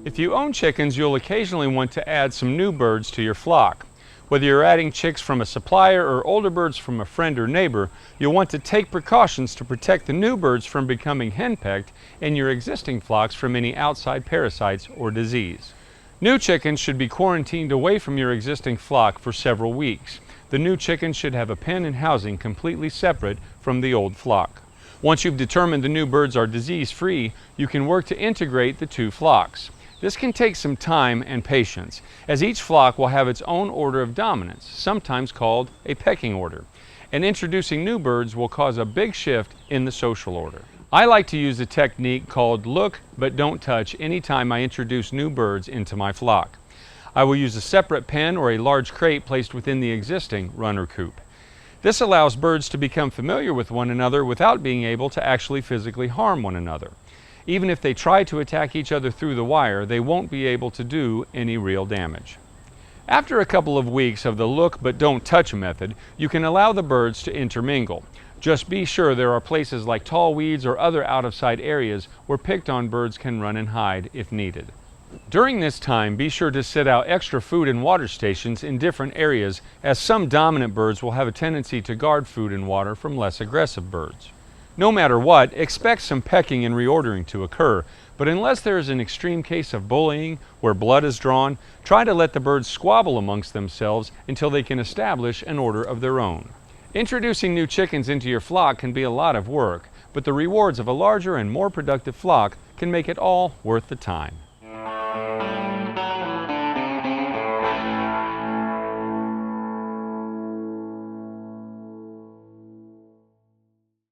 If you own chickens, you'll occasionally want to add some new birds to your flock. Whether you're adding chicks from a supplier or older birds from a friend or neighbor, you'll want to take precautions to protect the new birds from becoming henpecked and your existing flocks from any outside parasites or disease. New chickens should be quarantined away from your existing flock for several weeks. The new chickens should have a pen and housing completely separate from the old flock. Once you've determined the new birds are disease-free, you can work to integrate the two flocks. This can take some time and patience, as each flock will have its own order of dominance, sometimes called a pecking order, and introducing new birds will cause a big shift in the social order. I like to use a technique called look but don't touch anytime I introduce new birds into my flock. I will use a separate pen or a large crate placed within the existing runner coop. This allows birds to become familiar with one another without being able to actually physically harm one another. Even if they try to attack each other through the wire, they won't be able to do any real damage. After a couple of weeks of the look but don't touch method, you can allow the birds to intermingle. Just be sure there are places like tall weeds or other out-of-sight areas where picked-on birds can run and hide if needed. During this time, be sure to set out extra food and water stations in different areas, as some dominant birds will have a tendency to guard food and water from less aggressive birds. No matter what, expect some pecking and reordering to occur, but unless there is an extreme case of bullying where blood is drawn, try to let the birds squabble amongst themselves until they can establish an order of their own. Introducing new chickens into your flock can be a lot of work, but the rewards of a larger and more productive flock can make it all worth the time.